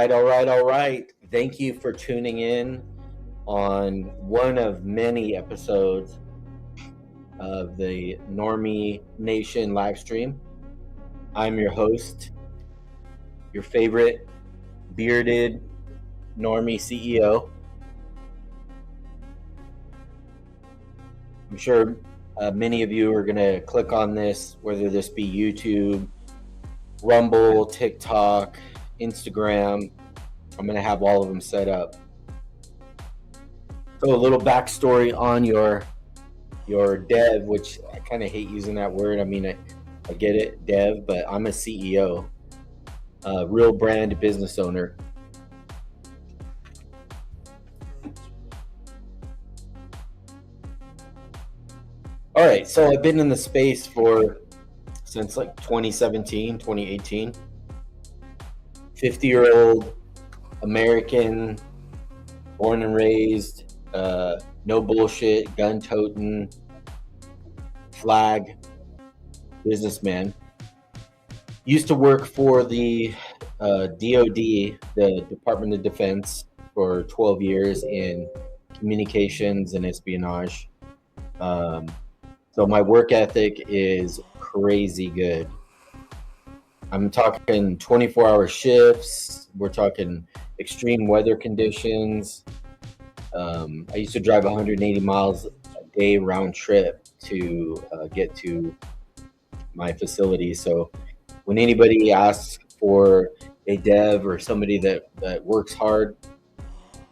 All right. Thank you for tuning in on one of many episodes of the Normie Nation live stream. I'm your host, your favorite bearded Normie CEO. I'm sure many of you are going to click on this, whether this be YouTube, Rumble, TikTok, Instagram. I'm going to have all of them set up. So a little backstory on your dev, which I kind of hate using that word. I mean, I get it, dev, but I'm a CEO, real brand business owner. All right, so I've been in the space since like 2017, 2018. 50-year-old American, born and raised, no bullshit, gun-toting, flag businessman. Used to work for the DOD, the Department of Defense, for 12 years in communications and espionage. So my work ethic is crazy good. I'm talking 24-hour shifts. We're talking extreme weather conditions. I used to drive 180 miles a day round trip to get to my facility. So when anybody asks for a dev or somebody that works hard,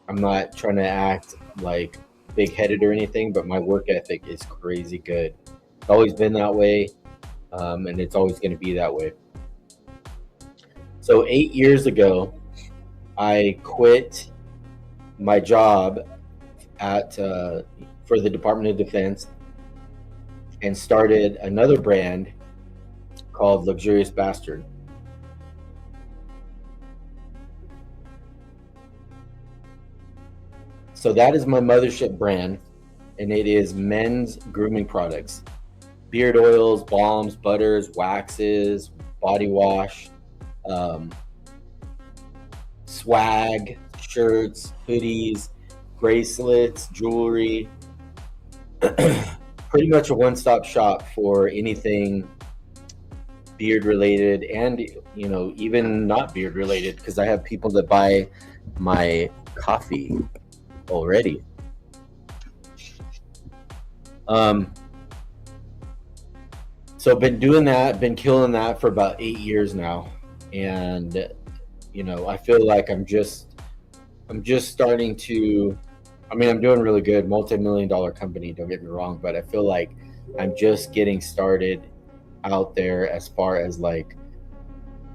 I'm not trying to act like big-headed or anything, but my work ethic is crazy good. It's always been that way, and it's always going to be that way. So 8 years ago, I quit my job for the Department of Defense and started another brand called Luxurious Bastard. So that is my mothership brand, and it is men's grooming products, beard oils, balms, butters, waxes, body wash, swag, shirts, hoodies, bracelets, jewelry. Pretty much a one-stop shop for anything beard related, and even not beard related, because I have people that buy my coffee already. So been doing that, been killing that for about 8 years now, and I feel like I'm just starting to. I mean, I'm doing really good, multi-million-dollar company. Don't get me wrong, but I feel like I'm just getting started out there. As far as like,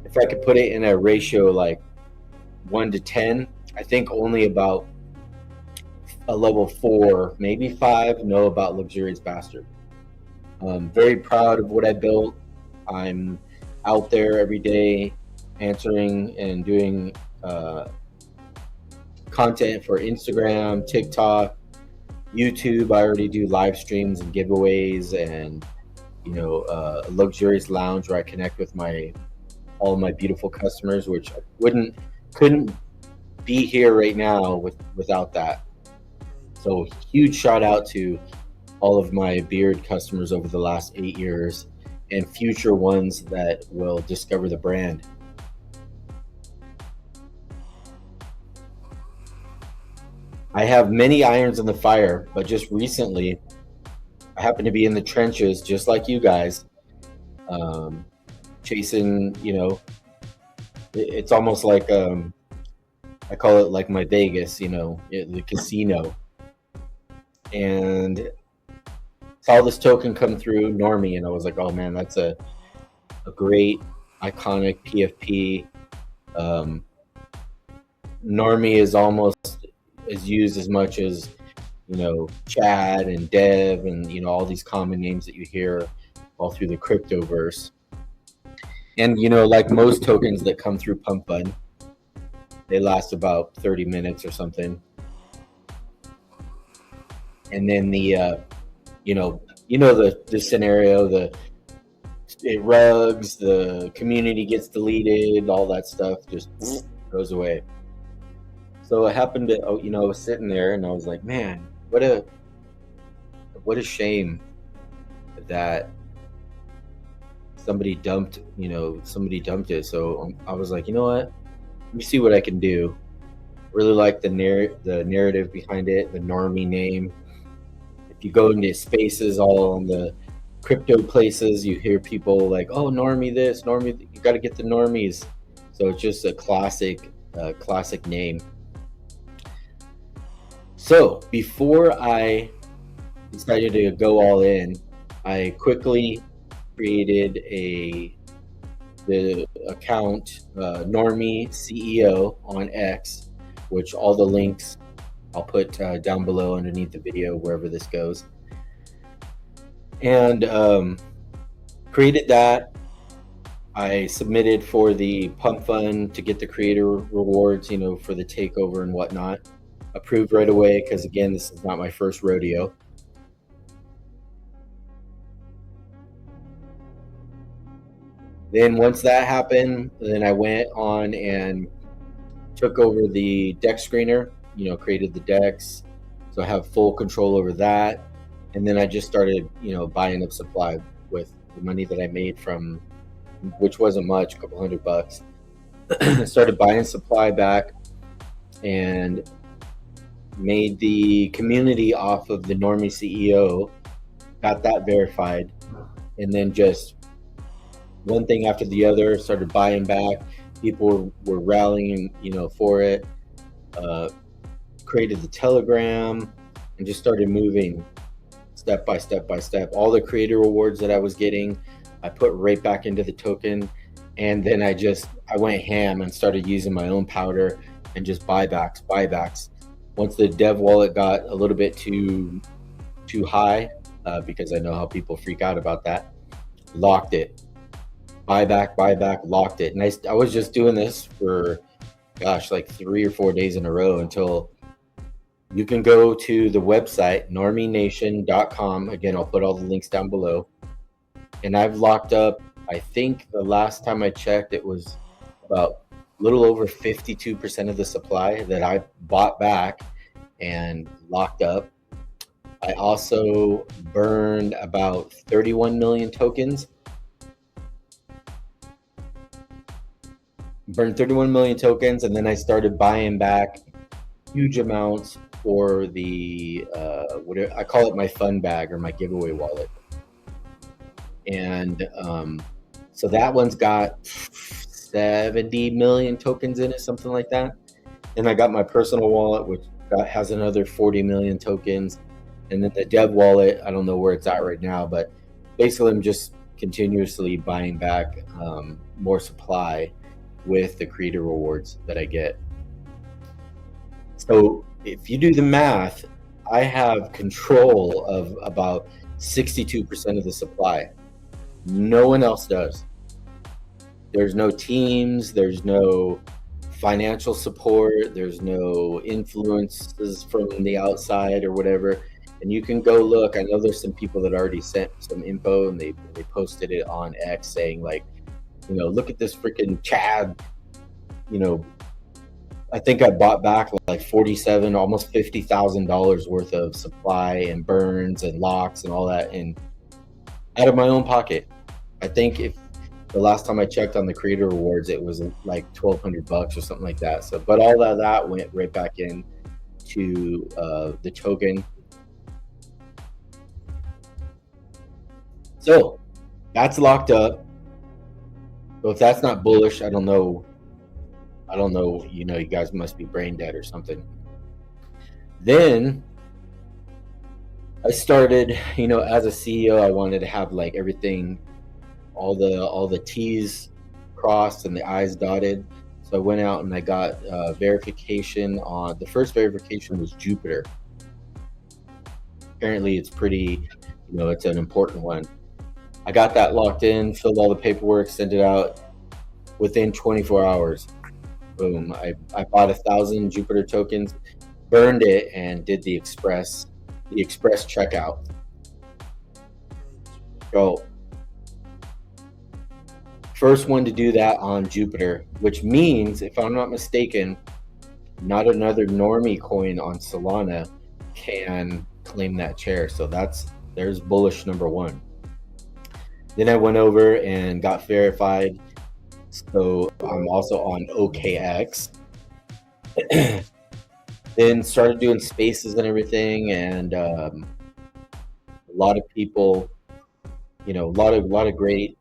if I could put it in a ratio like 1 to 10, I think only about a level 4, maybe 5 know about Luxurious Bastard. I'm very proud of what I built. I'm out there every day answering and doing content for Instagram, TikTok, YouTube. I already do live streams and giveaways, and a luxurious lounge where I connect with all of my beautiful customers, which I couldn't be here right now without that. So huge shout out to all of my beard customers over the last 8 years and future ones that will discover the brand. I have many irons in the fire, but just recently I happen to be in the trenches just like you guys, chasing, it's almost like I call it like my Vegas, the casino. And saw this token come through, Normie, and I was like, oh man, that's a great iconic PFP. Normie is used as much as Chad and Dev and all these common names that you hear all through the cryptoverse. And like most tokens that come through PumpFun, they last about 30 minutes or something. And then the scenario, it rugs, the community gets deleted, all that stuff just goes away. So I happened to, I was sitting there and I was like, man, what a shame that somebody dumped it. So I was like, you know what? Let me see what I can do. Really like the narrative behind it, the Normie name. If you go into spaces, all on the crypto places, you hear people like, oh, Normie this, Normie, you got to get the normies. So it's just a classic name. So before I decided to go all in, I quickly created the account Normie CEO on X, which all the links I'll put down below underneath the video, wherever this goes. And created that. I submitted for the PumpFun to get the creator rewards, for the takeover and whatnot. Approved right away, because again, this is not my first rodeo. Then once that happened, then I went on and took over the deck screener, created the decks. So I have full control over that. And then I just started, buying up supply with the money that I made from, which wasn't much, a couple $100. Started buying supply back and made the community off of the Normie CEO, got that verified, and then just one thing after the other, started buying back. People were rallying, for it. Created the Telegram and just started moving step by step by step. All the creator rewards that I was getting, I put right back into the token. And then I went ham and started using my own powder and just buybacks. Once the dev wallet got a little bit too high, because I know how people freak out about that, locked it. Buyback, locked it. And I was just doing this for, like 3 or 4 days in a row, until you can go to the website, normienation.com. Again, I'll put all the links down below. And I've locked up, I think the last time I checked, it was about a little over 52% of the supply that I bought back and locked up. I also burned about 31 million tokens. And then I started buying back huge amounts for the I call it my fun bag, or my giveaway wallet. And so that one's got 70 million tokens in it, something like that. And I got my personal wallet, which has another 40 million tokens. And then the dev wallet, I don't know where it's at right now, but basically I'm just continuously buying back more supply with the creator rewards that I get. So if you do the math, I have control of about 62% of the supply. No one else does. There's no teams, there's no financial support, there's no influences from the outside or whatever. And you can go look. I know there's some people that already sent some info, and they posted it on X saying like, look at this freaking Chad. I think I bought back like $47,000, almost $50,000 worth of supply and burns and locks and all that, and out of my own pocket. I think if the last time I checked on the creator rewards, it was like $1,200 or something like that. So, but all that went right back in to the token. So that's locked up. So if that's not bullish, I don't know. You guys must be brain dead or something. Then I started, as a CEO, I wanted to have like everything, all the T's crossed and the I's dotted. So I went out and I got verification on, the first verification was Jupiter. Apparently it's pretty, it's an important one. I got that locked in, filled all the paperwork, sent it out within 24 hours. Boom. I bought 1,000 Jupiter tokens, burned it, and did the express checkout. So First one to do that on Jupiter, which means, if I'm not mistaken, not another Normie coin on Solana can claim that chair. So there's bullish number one. Then I went over and got verified. So I'm also on OKX. Then started doing spaces and everything, and a lot of people, a lot of great,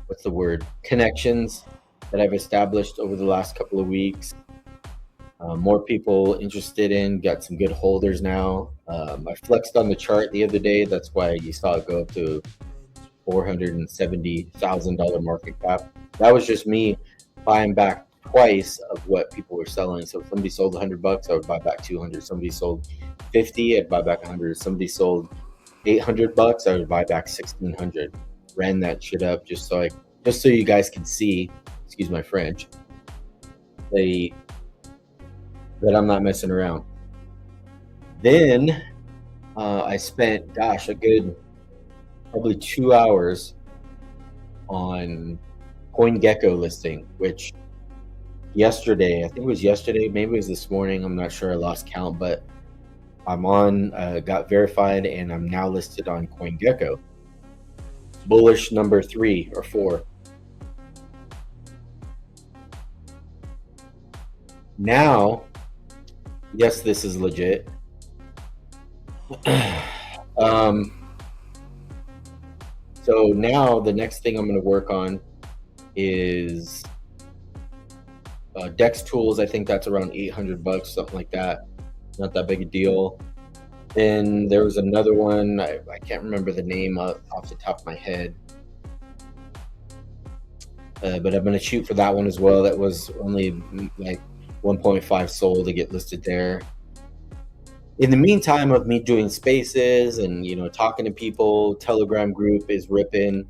what's the word, connections that I've established over the last couple of weeks. More people interested in, got some good holders now. I flexed on the chart the other day. That's why you saw it go up to $470,000 market cap. That was just me buying back twice of what people were selling. So if somebody sold $100, I would buy back 200. Somebody sold 50, I'd buy back 100. Somebody sold $800, I would buy back 1,600. Ran that shit up just so you guys can see, excuse my French, that I'm not messing around. Then I spent, a good probably 2 hours on CoinGecko listing, which yesterday, I think it was yesterday, maybe it was this morning, I'm not sure, I lost count, but I'm on, got verified, and I'm now listed on CoinGecko. Bullish number 3 or 4. Now, yes, this is legit. So now the next thing I'm going to work on is Dex tools. I think that's around $800, something like that. Not that big a deal. Then there was another one. I can't remember the name off the top of my head. But I'm going to shoot for that one as well. That was only like 1.5 sold to get listed there. In the meantime of me doing spaces and, talking to people, Telegram group is ripping,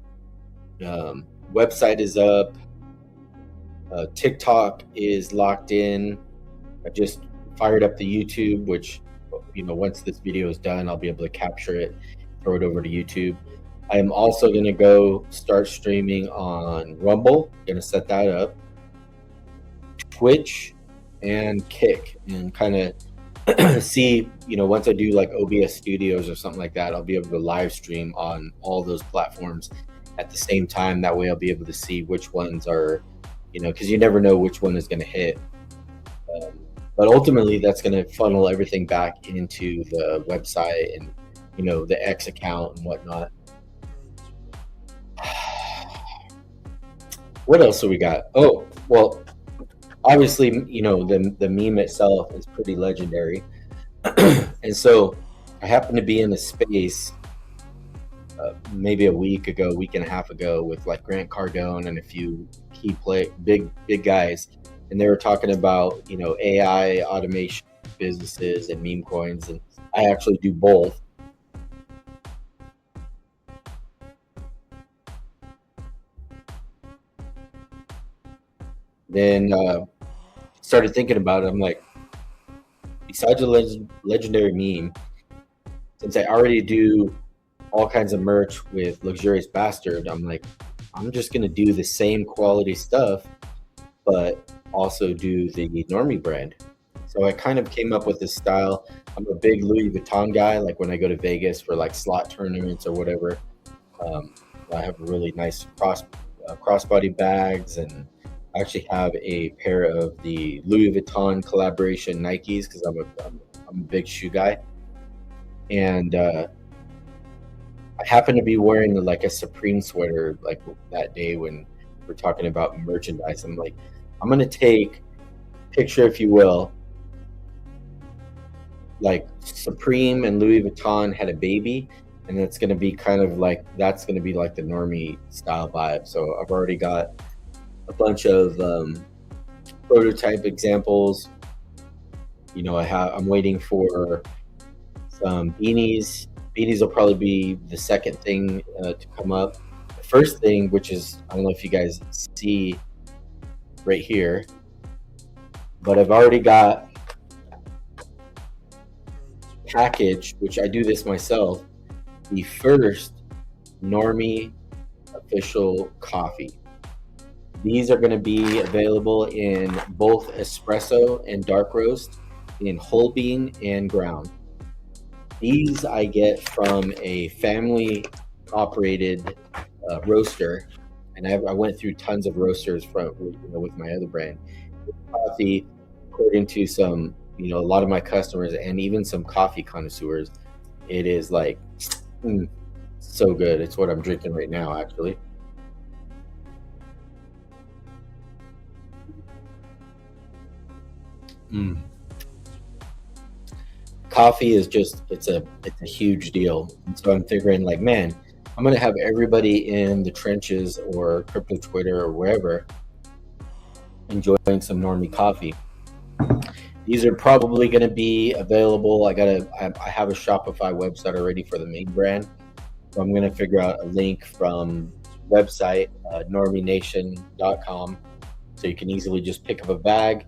website is up, TikTok is locked in. I just fired up the YouTube, which, once this video is done, I'll be able to capture it, throw it over to YouTube. I am also going to go start streaming on Rumble. Going to set that up, Twitch, and Kick, and kind of see, once I do like OBS Studios or something like that, I'll be able to live stream on all those platforms at the same time. That way I'll be able to see which ones are, because you never know which one is going to hit. But ultimately, that's going to funnel everything back into the website and, the X account and whatnot. What else do we got? Oh, well, obviously, the meme itself is pretty legendary. And so I happened to be in a space maybe a week and a half ago with like Grant Cardone and a few key big guys. And they were talking about, AI automation businesses and meme coins. And I actually do both. Then started thinking about it. I'm like, besides a legendary meme, since I already do all kinds of merch with Luxurious Bastard, I'm like, I'm just going to do the same quality stuff, but also do the Normie brand. So I kind of came up with this style. I'm a big Louis Vuitton guy. Like when I go to Vegas for like slot tournaments or whatever, I have really nice crossbody bags, and I actually have a pair of the Louis Vuitton collaboration Nikes because I'm a big shoe guy. And I happened to be wearing like a Supreme sweater like that day when we're talking about merchandise. I'm like, I'm going to take a picture, if you will, like Supreme and Louis Vuitton had a baby, and that's going to be kind of like, that's going to be like the Normie style vibe. So I've already got a bunch of prototype examples. I'm waiting for some beanies. Beanies will probably be the second thing to come up. The first thing, which is, I don't know if you guys see right here, but I've already got packaged, which I do this myself, the first Normie official coffee. These are going to be available in both espresso and dark roast, in whole bean and ground. These I get from a family operated roaster, and I went through tons of roasters with my other brand. Coffee, according to some, a lot of my customers and even some coffee connoisseurs, it is like so good. It's what I'm drinking right now, actually. Coffee is just it's a huge deal. And so I'm figuring, like, man, I'm gonna have everybody in the trenches or crypto Twitter or wherever enjoying some Normie coffee. These are probably going to be available. I have a Shopify website already for the main brand, so I'm going to figure out a link from website normienation.com, so you can easily just pick up a bag,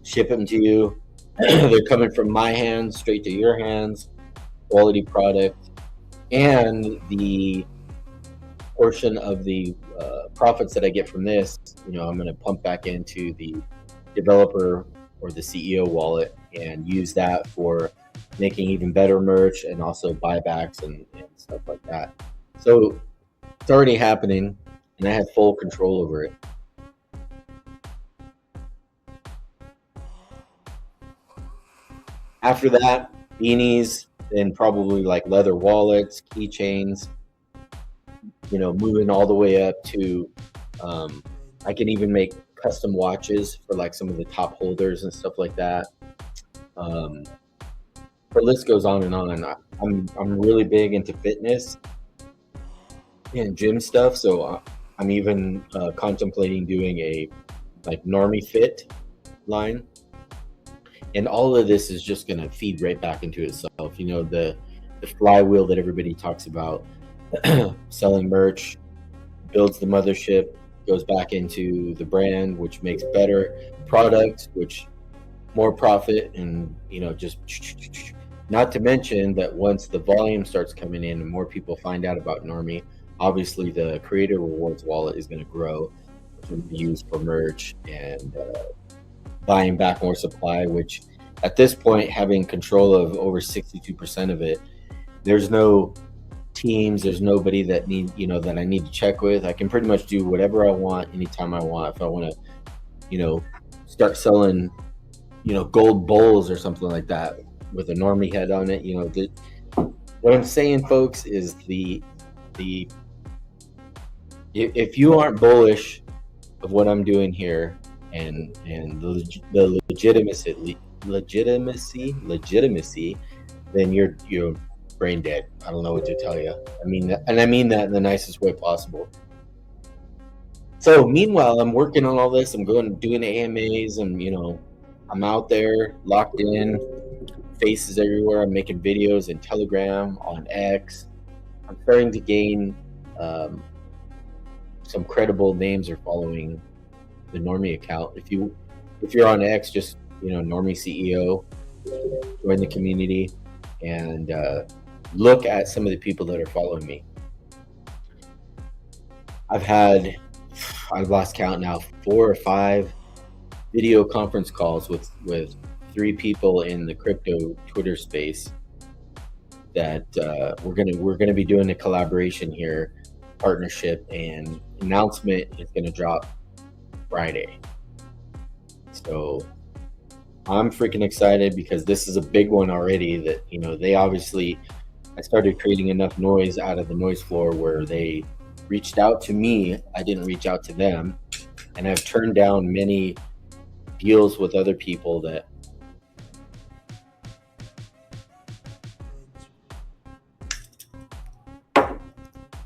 ship them to you. They're coming from my hands straight to your hands, quality product, and the portion of the profits that I get from this, I'm going to pump back into the developer or the CEO wallet and use that for making even better merch and also buybacks and stuff like that. So it's already happening, and I have full control over it. After that, beanies, then probably like leather wallets, keychains, moving all the way up to I can even make custom watches for like some of the top holders and stuff like that. The list goes on and on. I'm really big into fitness and gym stuff, so I'm even contemplating doing a like Normie Fit line, and all of this is just going to feed right back into itself. The flywheel that everybody talks about. Selling merch builds the mothership, goes back into the brand, which makes better product, which more profit, and just not to mention that once the volume starts coming in and more people find out about Normie, obviously the creator rewards wallet is going to grow, which will be used for merch and buying back more supply, which at this point, having control of over 62% of it, there's no teams, there's nobody that that I need to check with. I can pretty much do whatever I want anytime I want. If I want to start selling gold bowls or something like that with a Normie head on it, what I'm saying, folks, is if you aren't bullish of what I'm doing here and the legitimacy, then you're brain dead. I don't know what to tell you. I mean that in the nicest way possible. So meanwhile, I'm working on all this. I'm doing AMAs, and I'm out there locked in, faces everywhere. I'm making videos in Telegram, on X. I'm starting to gain some credible names are following the Normie account. If you're on X, just Normie CEO, join the community and look at some of the people that are following me. I've lost count now, 4 or 5 video conference calls with 3 people in the crypto Twitter space that we're gonna be doing a collaboration here, partnership, and announcement is gonna drop Friday. So I'm freaking excited because this is a big one already that they obviously, I started creating enough noise out of the noise floor where they reached out to me. I didn't reach out to them, and I've turned down many deals with other people that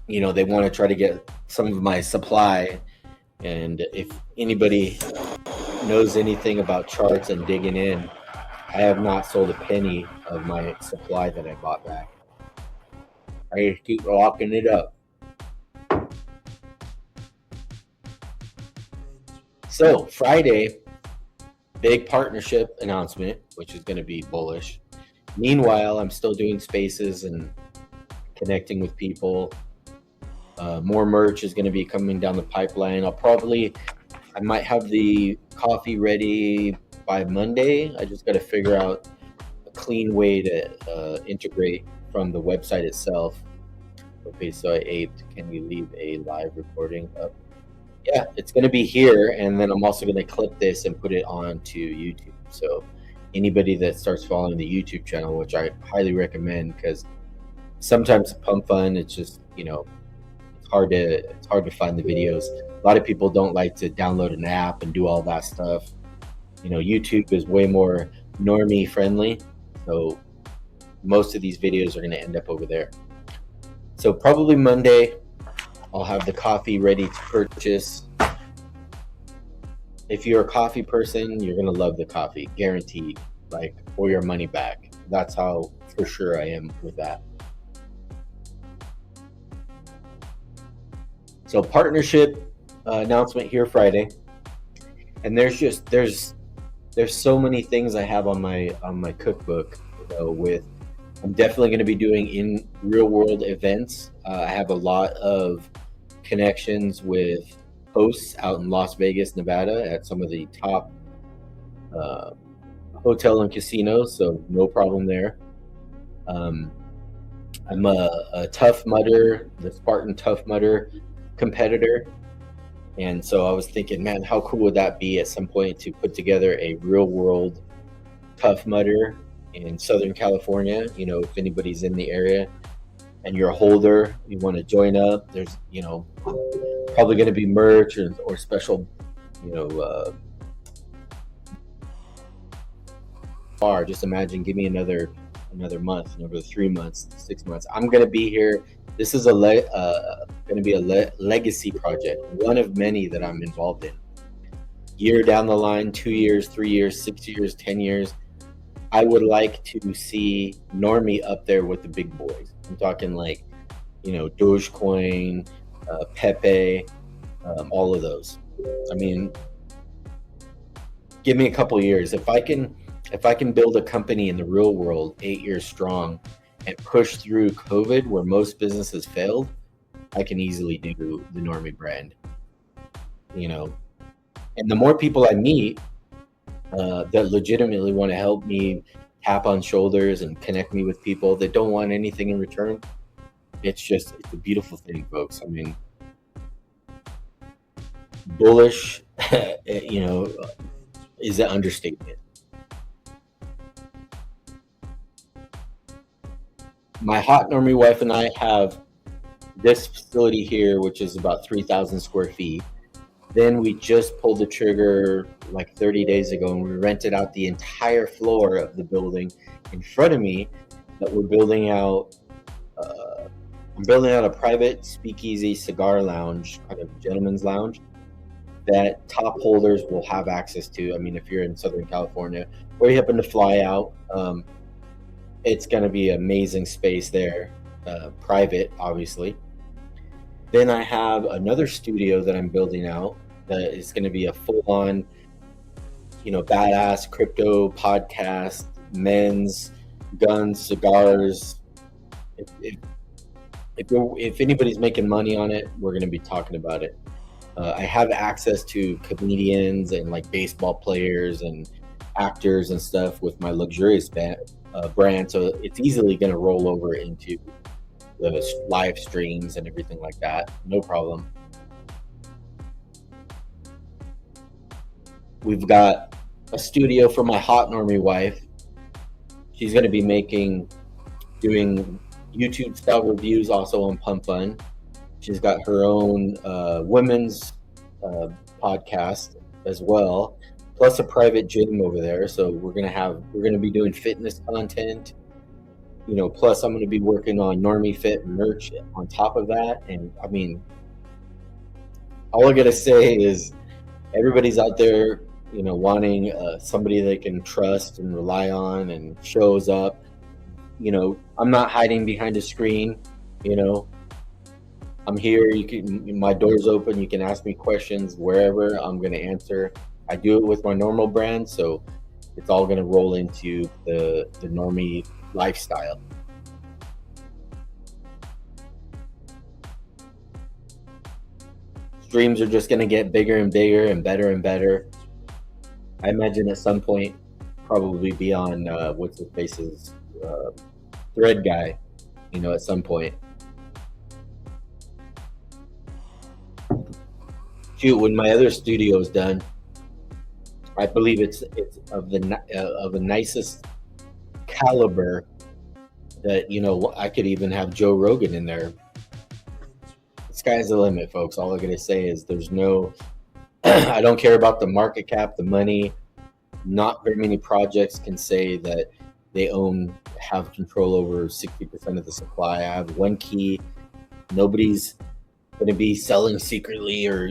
they want to try to get some of my supply. And if anybody knows anything about charts and digging in, I have not sold a penny of my supply that I bought back. I just keep locking it up. So Friday, big partnership announcement, which is going to be bullish. Meanwhile, I'm still doing spaces and connecting with people. More merch is going to be coming down the pipeline. I might have the coffee ready by Monday. I just got to figure out a clean way to integrate from the website itself. Okay, so I aped. Can you leave a live recording up? Yeah, it's going to be here, and then I'm also going to clip this and put it onto YouTube. So anybody that starts following the YouTube channel, which I highly recommend, because sometimes PumpFun, it's just, it's hard to find the videos. A lot of people don't like to download an app and do all that stuff. YouTube is way more normie friendly, so most of these videos are going to end up over there. So probably Monday I'll have the coffee ready to purchase. If you're a coffee person, you're going to love the coffee, guaranteed, or your money back. That's how for sure I am with that. So partnership announcement here Friday, and there's so many things I have on my cookbook. I'm definitely going to be doing in real world events. I have a lot of connections with hosts out in Las Vegas, Nevada, at some of the top hotel and casinos, so no problem there. I'm a Tough Mudder, the Spartan Tough Mudder competitor, and so I was thinking, man, how cool would that be at some point to put together a real world Tough Mudder in Southern California. If anybody's in the area and you're a holder, you want to join up, there's probably going to be merch or special bar. Just imagine, give me another month, another 3 months, 6 months. I'm going to be here. This is going to be a legacy project, one of many that I'm involved in. Year down the line, 2 years, 3 years, 6 years, 10 years, I would like to see Normie up there with the big boys. I'm talking Dogecoin, Pepe, all of those. I mean, give me a couple years. If I can build a company in the real world 8 years strong and push through COVID where most businesses failed, I can easily do the Normie brand. And the more people I meet that legitimately want to help me tap on shoulders and connect me with people that don't want anything in return, it's a beautiful thing, folks. I mean, bullish, is an understatement. My hot Normie wife and I have this facility here, which is about 3,000 square feet. Then we just pulled the trigger 30 days ago, and we rented out the entire floor of the building in front of me that we're building out. I'm building out a private speakeasy cigar lounge, kind of gentleman's lounge, that top holders will have access to. I mean, if you're in Southern California or you happen to fly out, it's going to be an amazing space there, private, obviously. Then I have another studio that I'm building out that is going to be a full-on, badass crypto podcast, men's, guns, cigars. If anybody's making money on it, we're going to be talking about it. I have access to comedians and baseball players and actors and stuff with my luxurious brand, so it's easily going to roll over into the live streams and everything like that. No problem. We've got a studio for my hot Normie wife. She's going to be doing YouTube style reviews also on PumpFun. She's got her own women's podcast as well, plus a private gym over there. So we're going to be doing fitness content. Plus I'm going to be working on Normie Fit merch on top of that. And I mean, all I got to say is everybody's out there, wanting somebody they can trust and rely on and shows up. I'm not hiding behind a screen. I'm here. My door's open. You can ask me questions wherever. I'm going to answer. I do it with my normal brand, so it's all going to roll into the Normie lifestyle. Streams are just going to get bigger and bigger and better. I imagine at some point probably be on what's his face's thread guy, at some point. Shoot, when my other studio is done, I believe it's of the nicest caliber that I could even have Joe Rogan in there. The sky's the limit, folks. All I gotta say is there's no I don't care about the market cap, the money. Not very many projects can say that they have control over 60% of the supply. I have one key. Nobody's going to be selling secretly or,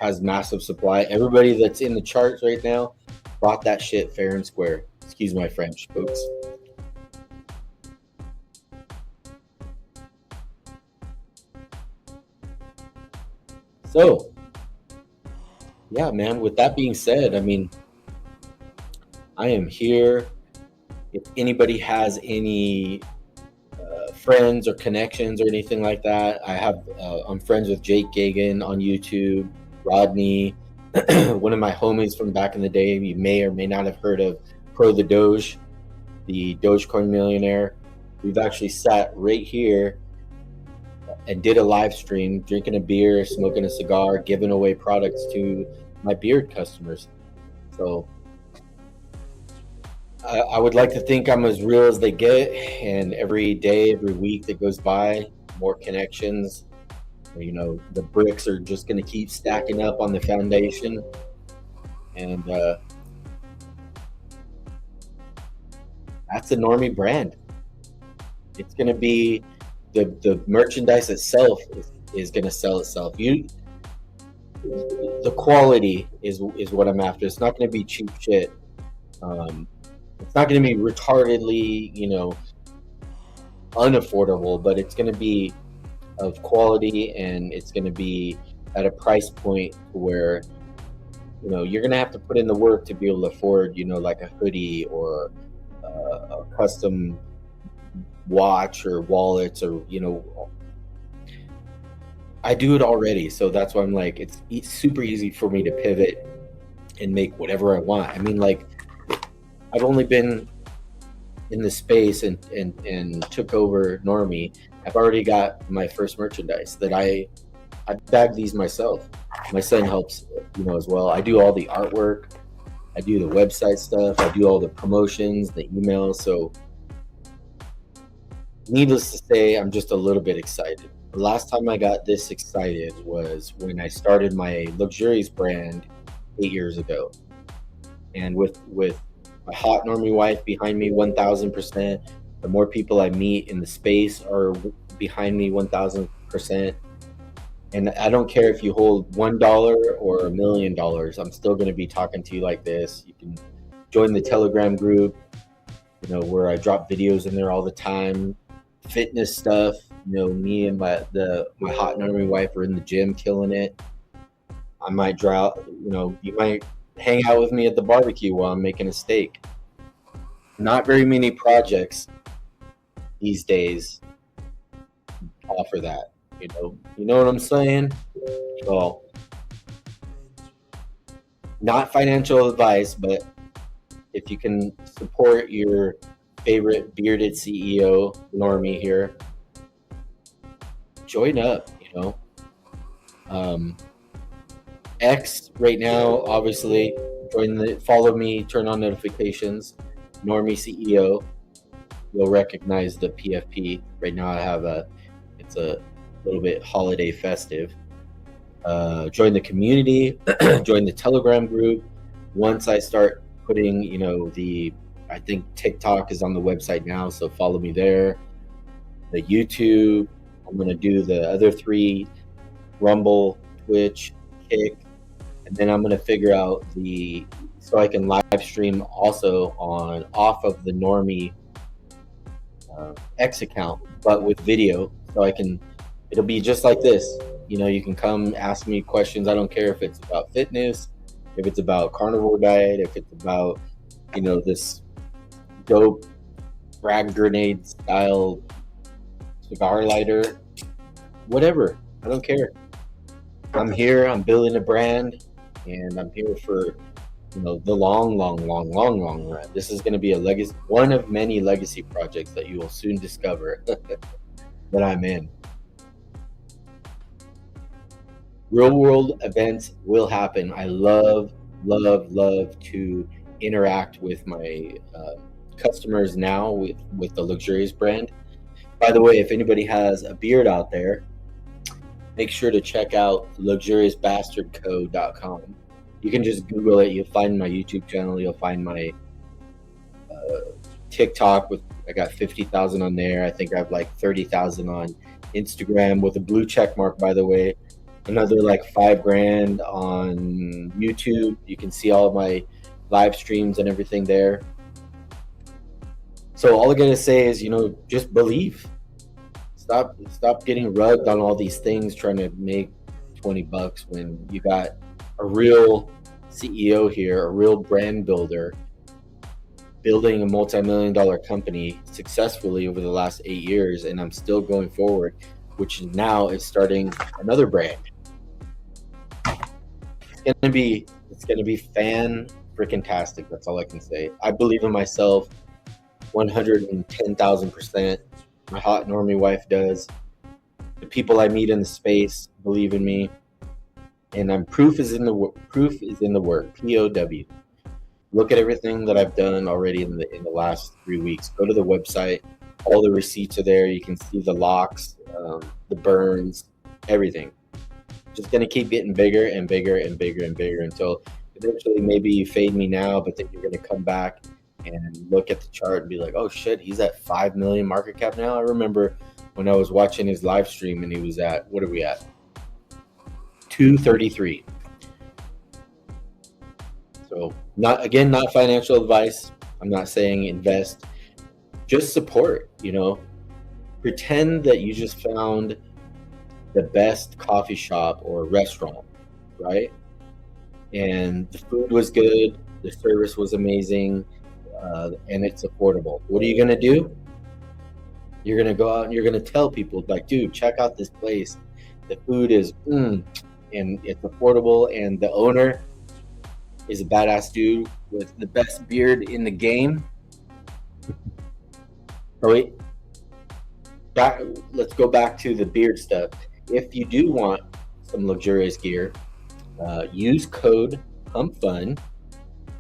has massive supply. Everybody that's in the charts right now bought that shit fair and square. Excuse my French, folks. So, yeah, man, with that being said, I am here. If anybody has any friends or connections or anything like that, I'm friends with Jake Gagan on YouTube, Rodney, one of my homies from back in the day. You may or may not have heard of Pro the Doge, the Dogecoin millionaire. We've actually sat right here and did a live stream, drinking a beer, smoking a cigar, giving away products to my beard customers. So I would like to think I'm as real as they get, and every day, every week that goes by, more connections. The bricks are just going to keep stacking up on the foundation, and that's the Normie brand. It's going to be the merchandise itself is going to sell itself. The quality is what I'm after. It's not going to be cheap shit. It's not going to be retardedly, unaffordable, but it's going to be of quality, and it's going to be at a price point where, you're going to have to put in the work to be able to afford, like a hoodie or a custom watch or wallets or, I do it already. So that's why I'm like, it's super easy for me to pivot and make whatever I want. I've only been in the space and took over Normie. I've already got my first merchandise that I bag these myself. My son helps, as well. I do all the artwork. I do the website stuff. I do all the promotions, the emails. So needless to say, I'm just a little bit excited. The last time I got this excited was when I started my luxurious brand 8 years ago. And with my hot Normie wife behind me 1000%. The more people I meet in the space are behind me 1000%. And I don't care if you hold $1 or $1 million, I'm still going to be talking to you like this. You can join the Telegram group, where I drop videos in there all the time. Fitness stuff, me and my hot Normie wife are in the gym killing it. I might you might hang out with me at the barbecue while I'm making a steak. Not very many projects these days offer that. You know what I'm saying? So, not financial advice, but if you can support your favorite bearded CEO, Normie here, join up, X right now, obviously, follow me, turn on notifications, Normie CEO. You'll recognize the PFP. Right now I have it's a little bit holiday festive. Join the community, join the Telegram group. Once I start putting, I think TikTok is on the website now, so follow me there. The YouTube, I'm going to do the other 3, Rumble, Twitch, Kick, and then I'm going to figure out so I can live stream also off of the Normie X account, but with video, so it'll be just like this. You can come ask me questions. I don't care if it's about fitness, if it's about carnivore diet, if it's about, this dope frag grenade style cigar lighter, whatever. I don't care. I'm here. I'm building a brand, and I'm here for the long run. This is going to be a legacy, one of many legacy projects that you will soon discover that I'm in. Real world events will happen. I love to interact with my customers now with the Luxurious brand. By the way, if anybody has a beard out there, make sure to check out luxuriousbastardco.com. You can just Google it. You'll find my YouTube channel. You'll find my TikTok I got 50,000 on there. I think I have like 30,000 on Instagram with a blue check mark, by the way. Another like $5,000 on YouTube. You can see all of my live streams and everything there. So all I gotta say is, just believe. Stop getting rugged on all these things, trying to make $20 when you got a real CEO here, a real brand builder, building a multi-million-dollar company successfully over the last 8 years, and I'm still going forward, which now is starting another brand. It's gonna be fan freaking tastic. That's all I can say. I believe in myself 110,000%. My hot normie wife does. The people I meet in the space believe in me, and proof is in the work. POW. Look at everything that I've done already in the last 3 weeks. Go to the website. All the receipts are there. You can see the locks, the burns, everything. Just gonna keep getting bigger and bigger and bigger and bigger until eventually maybe you fade me now, but then you're gonna come back and look at the chart and be like, oh shit, he's at 5 million market cap now. I remember when I was watching his live stream and he was at, what are we at? 233. So not financial advice. I'm not saying invest, just support, pretend that you just found the best coffee shop or restaurant, right? And the food was good, the service was amazing, and it's affordable. What are you gonna do? You're gonna go out and you're gonna tell people like, dude, check out this place. The food is and it's affordable, and the owner is a badass dude with the best beard in the game. Oh wait, let's go back to the beard stuff. If you do want some luxurious gear, use code PumpFun,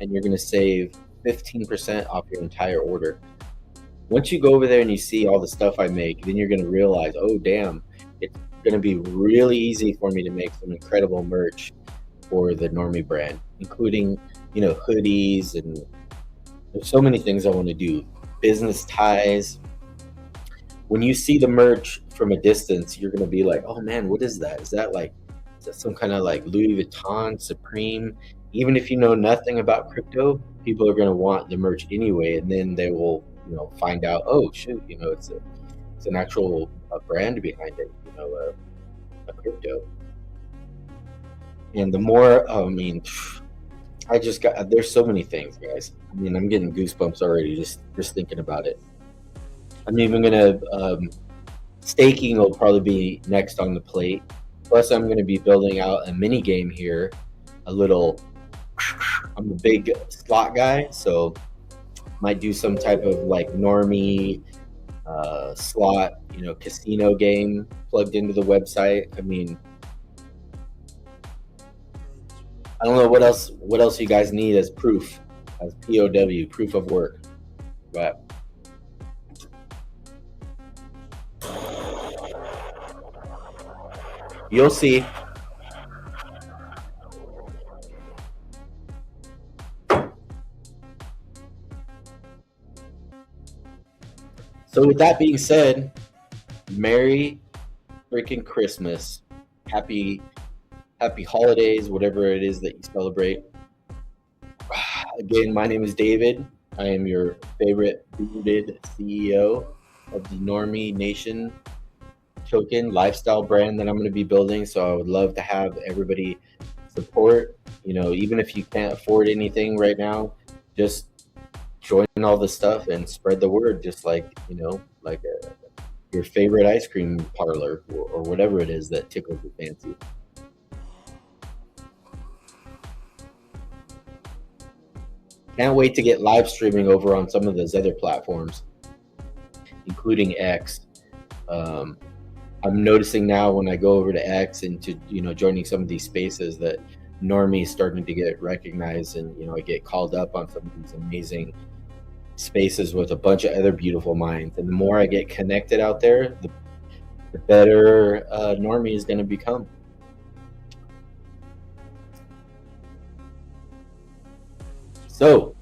and you're gonna save 15% off your entire order. Once you go over there and you see all the stuff I make, then you're gonna realize, oh damn, it's gonna be really easy for me to make some incredible merch for the Normie brand, including hoodies, and there's so many things I want to do. Business ties. When you see the merch from a distance, you're gonna be like, oh man, what is that? Is that some kind of like Louis Vuitton, Supreme? Even if you know nothing about crypto, people are gonna want the merch anyway, and then they will find out, oh shoot, it's an actual brand behind it, a crypto. And the more, there's so many things, guys. I'm getting goosebumps already just thinking about it. I'm even gonna, staking will probably be next on the plate. Plus I'm gonna be building out a mini game here, I'm a big slot guy, so might do some type of like normie slot, casino game plugged into the website. I don't know what else you guys need as proof, as POW, proof of work, but you'll see. So with that being said, Merry freaking Christmas. Happy holidays, whatever it is that you celebrate. Again, my name is David. I am your favorite bearded CEO of the Normie Nation token lifestyle brand that I'm going to be building. So I would love to have everybody support. Even if you can't afford anything right now, just join all the stuff and spread the word, just like your favorite ice cream parlor or whatever it is that tickles your fancy. Can't wait to get live streaming over on some of those other platforms, including X. I'm noticing now when I go over to X and to, joining some of these spaces that Normie is starting to get recognized, and, I get called up on some of these amazing spaces with a bunch of other beautiful minds. And the more I get connected out there, the better Normie is going to become. So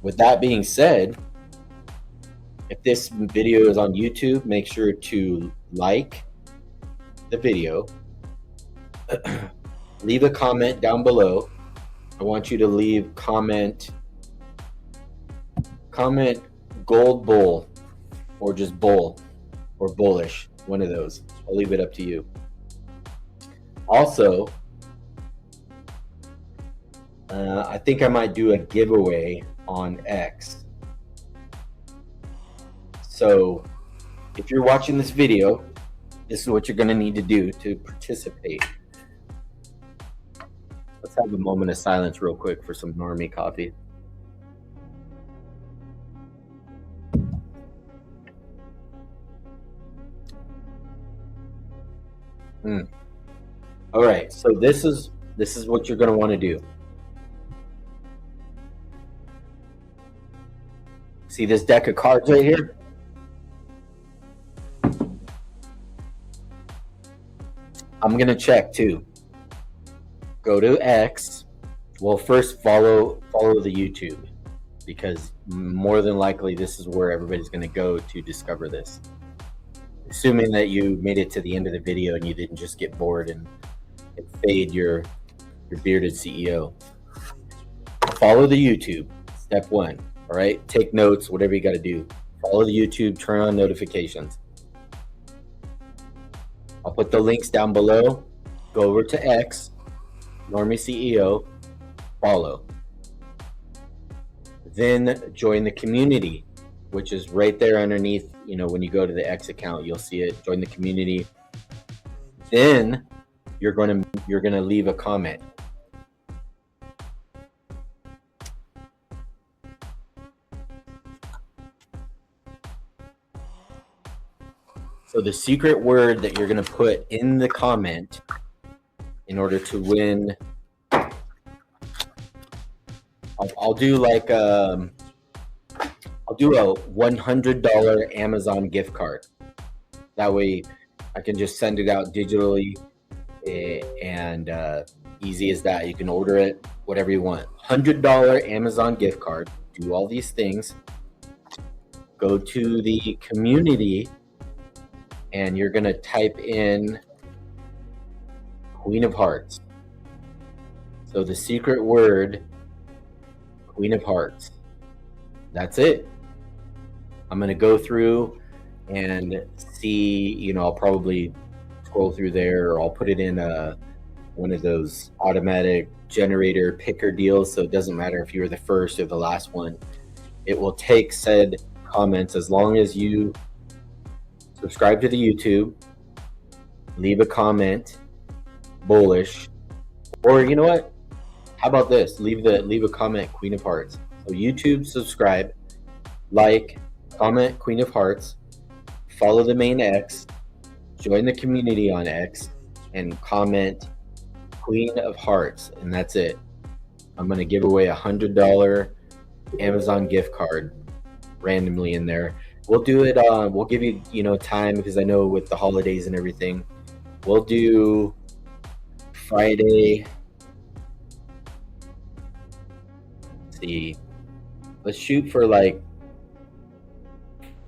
with that being said, if this video is on YouTube, make sure to like the video, leave a comment down below. I want you to leave comment gold bull, or just bull, or bullish, one of those. I'll leave it up to you. Also, I think I might do a giveaway on X. So if you're watching this video, this is what you're going to need to do to participate. Let's have a moment of silence real quick for some Normie coffee. All right, so this is what you're going to want to do. See this deck of cards right here? I'm going to check too. Go to X. Well, first follow the YouTube, because more than likely this is where everybody's going to go to discover this. Assuming that you made it to the end of the video and you didn't just get bored and fade your bearded CEO. Follow the YouTube, step one. All right, take notes, whatever you got to do. Follow the YouTube, turn on notifications. I'll put the links down below. Go over to X, Normie CEO, follow. Then join the community, which is right there underneath. When you go to the X account, you'll see it. Join the community. Then you're gonna leave a comment. So the secret word that you're going to put in the comment in order to win, I'll do like I'll do a $100 Amazon gift card. That way I can just send it out digitally, and easy as that. You can order it, whatever you want. $100 Amazon gift card. Do all these things. Go to the community, and you're going to type in Queen of Hearts. So the secret word, Queen of Hearts. That's it. I'm going to go through and see, I'll probably scroll through there, or I'll put it in one of those automatic generator picker deals. So it doesn't matter if you're the first or the last one. It will take said comments as long as you subscribe to the YouTube, leave a comment, bullish, or you know what? How about this? Leave a comment, Queen of Hearts. So YouTube, subscribe, like, comment, Queen of Hearts, follow the main X, join the community on X, and comment Queen of Hearts, and that's it. I'm gonna give away a $100 Amazon gift card randomly in there. We'll do it. We'll give you, time, because I know with the holidays and everything, we'll do Friday. Let's see. Let's shoot for like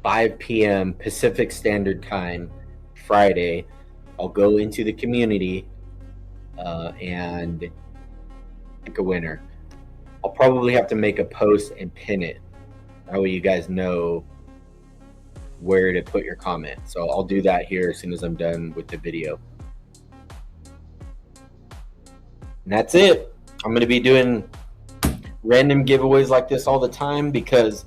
5 p.m. Pacific Standard Time, Friday. I'll go into the community and pick a winner. I'll probably have to make a post and pin it. That way you guys know where to put your comment. So I'll do that here as soon as I'm done with the video. And that's it. I'm going to be doing random giveaways like this all the time, because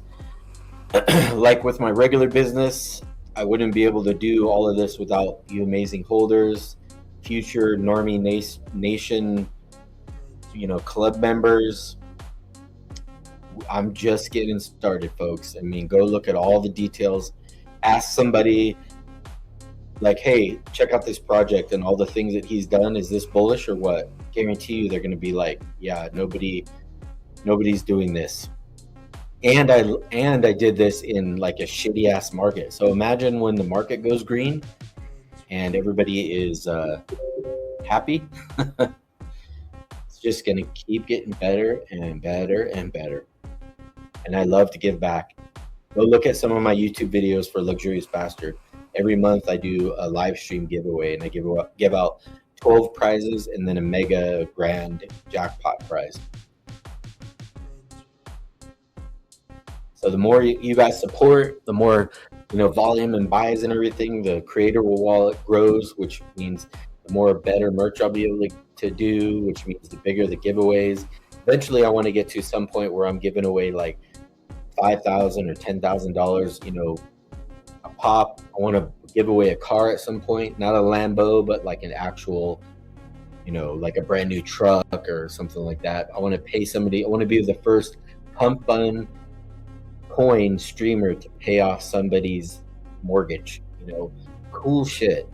like with my regular business, I wouldn't be able to do all of this without you amazing holders, future Normie Nation, club members. I'm just getting started, folks. I mean, go look at all the details. Ask somebody like, hey, check out this project and all the things that he's done. Is this bullish or what? Guarantee you they're going to be like, yeah, nobody's doing this. And I did this in like a shitty ass market. So imagine when the market goes green and everybody is happy. It's just going to keep getting better and better and better. And I love to give back. Go look at some of my YouTube videos for Luxurious Bastard. Every month I do a live stream giveaway, and I give out 12 prizes and then a mega grand jackpot prize. So the more you guys support, the more volume and buys and everything, the creator wallet grows, which means the more better merch I'll be able to do, which means the bigger the giveaways. Eventually I want to get to some point where I'm giving away like $5,000 or $10,000, a pop. I want to give away a car at some point, not a Lambo, but like an actual, like a brand new truck or something like that. I want to pay somebody. I want to be the first PumpFun coin streamer to pay off somebody's mortgage. Cool shit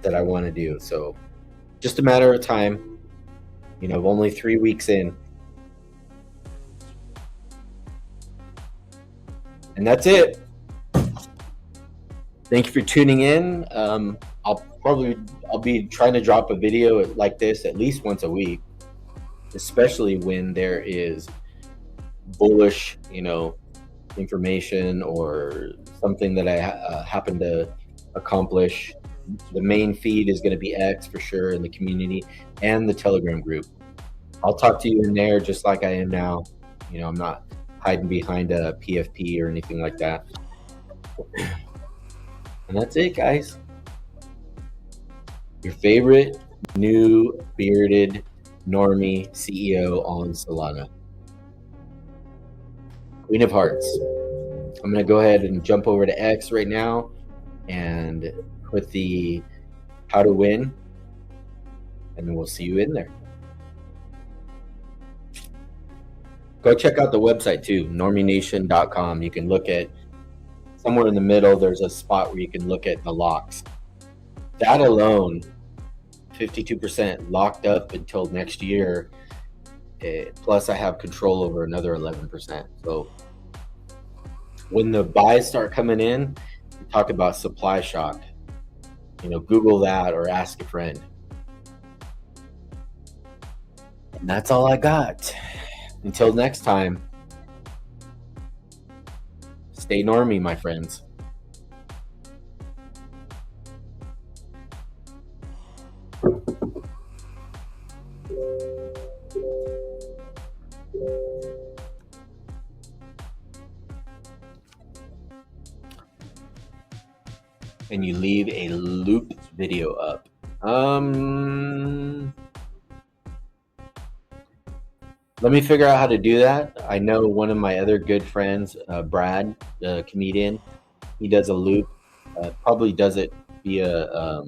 that I want to do. So just a matter of time. Only 3 weeks in. And that's it. Thank you for tuning in. I'll be trying to drop a video like this at least once a week, especially when there is bullish, information or something that I happen to accomplish. The main feed is going to be X for sure in the community and the Telegram group. I'll talk to you in there just like I am now. I'm not hiding behind a PFP or anything like that. And that's it, guys. Your favorite new bearded normie CEO on Solana. Queen of Hearts. I'm going to go ahead and jump over to X right now and put the how to win, and then we'll see you in there. Go check out the website too, normienation.com. You can look at somewhere in the middle, there's a spot where you can look at the locks. That alone, 52% locked up until next year. Plus I have control over another 11%. So when the buys start coming in, we talk about supply shock. Google that or ask a friend. And that's all I got. Until next time, stay normie, my friends. And you leave a loop video up. Let me figure out how to do that. I know one of my other good friends, Brad, the comedian, he does a loop. Probably does it via,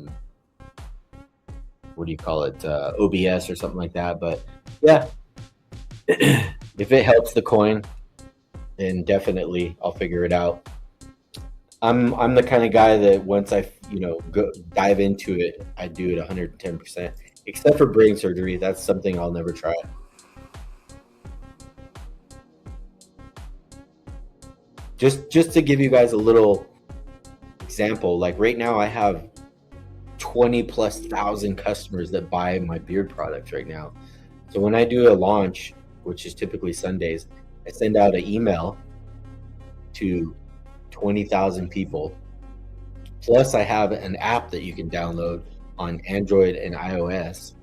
what do you call it? OBS or something like that. But yeah, if it helps the coin, then definitely I'll figure it out. I'm the kind of guy that once I go dive into it, I do it 110%. Except for brain surgery, that's something I'll never try. Just to give you guys a little example, like right now I have 20,000+ customers that buy my beard products right now. So when I do a launch, which is typically Sundays, I send out an email to 20,000 people. Plus I have an app that you can download on Android and iOS.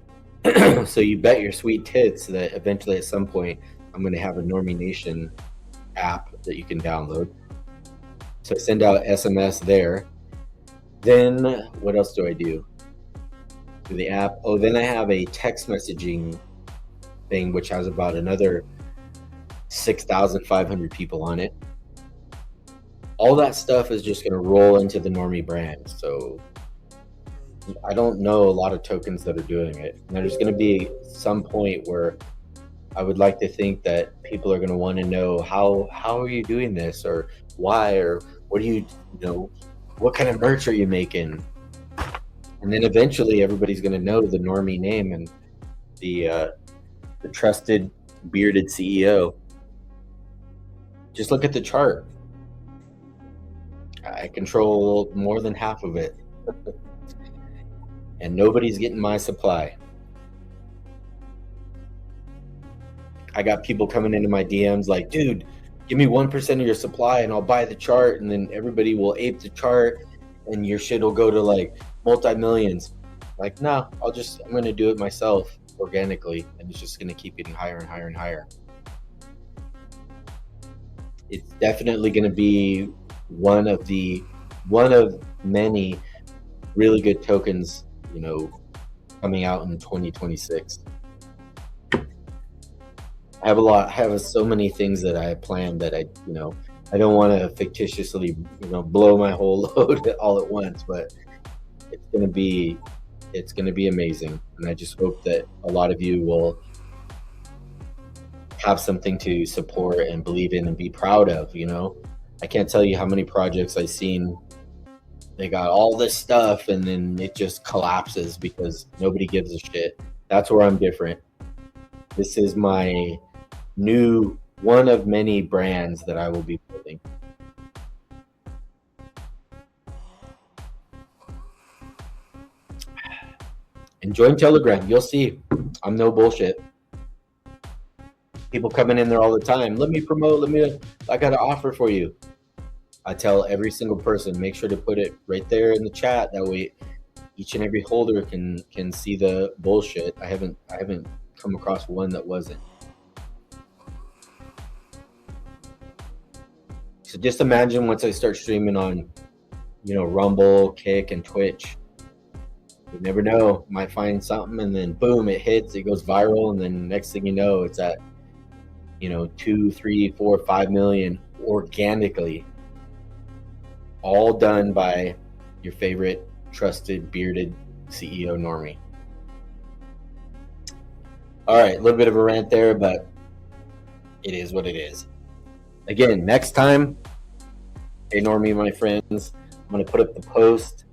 So you bet your sweet tits that eventually at some point I'm going to have a Normie Nation app that you can download. So I send out SMS there. Then what else do I do? Through the app. Oh, then I have a text messaging thing which has about another 6,500 people on it. All that stuff is just going to roll into the Normie brand. So I don't know a lot of tokens that are doing it. And there's going to be some point where I would like to think that people are going to want to know how are you doing this, or why, or what do you know, what kind of merch are you making? And then eventually everybody's going to know the Normie name and the trusted bearded CEO. Just look at the chart. I control more than half of it. And nobody's getting my supply. I got people coming into my DMs like, dude, give me 1% of your supply and I'll buy the chart. And then everybody will ape the chart and your shit will go to like multi-millions. Like, no, I'm going to do it myself organically. And it's just going to keep getting higher and higher and higher. It's definitely going to be one of many really good tokens, you know, coming out in 2026. I have so many things that I have planned that I don't want to fictitiously, blow my whole load all at once, but it's going to be amazing. And I just hope that a lot of you will have something to support and believe in and be proud of. I can't tell you how many projects I've seen. They got all this stuff and then it just collapses because nobody gives a shit. That's where I'm different. This is my new one of many brands that I will be building. And join Telegram. You'll see. I'm no bullshit. People coming in there all the time. Let me promote. I got an offer for you. I tell every single person, make sure to put it right there in the chat. That way each and every holder can see the bullshit. I haven't come across one that wasn't. So just imagine once I start streaming on, Rumble, Kick, and Twitch. You never know. Might find something and then boom, it hits, it goes viral, and then next thing you know, it's at 2, 3, 4, 5 million organically. All done by your favorite trusted bearded CEO Normie. All right, a little bit of a rant there, but it is what it is. Again, next time, hey Normie, my friends, I'm going to put up the post.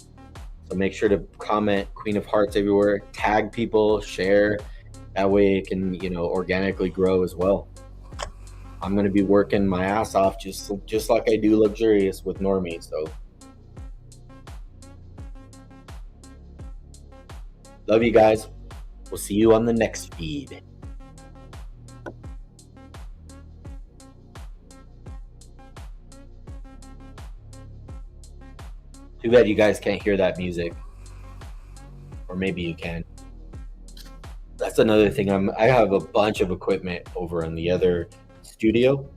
So make sure to comment Queen of Hearts everywhere, tag people, share. That way it can, organically grow as well. I'm going to be working my ass off just like I do Luxurious with Normie. So love you guys. We'll see you on the next feed. Too bad you guys can't hear that music. Or maybe you can. That's another thing. I have a bunch of equipment over in the other studio.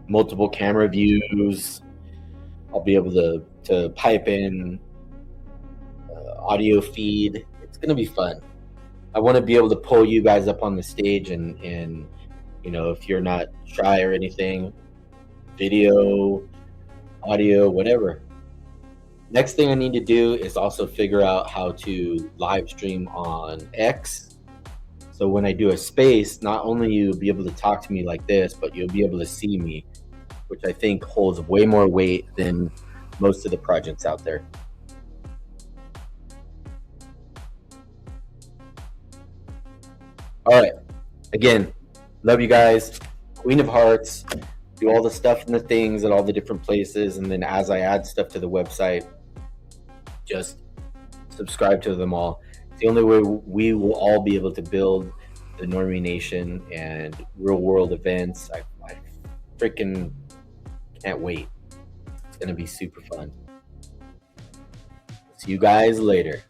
Multiple camera views. I'll be able to pipe in audio feed. It's gonna be fun. I want to be able to pull you guys up on the stage and if you're not shy or anything, video, audio, whatever. Next thing I need to do is also figure out how to live stream on X. So when I do a space, not only you'll be able to talk to me like this, but you'll be able to see me, which I think holds way more weight than most of the projects out there. All right. Again, love you guys. Queen of Hearts. Do all the stuff and the things at all the different places. And then as I add stuff to the website, just subscribe to them all. It's the only way we will all be able to build the Normie Nation and real world events. I freaking can't wait. It's going to be super fun. See you guys later.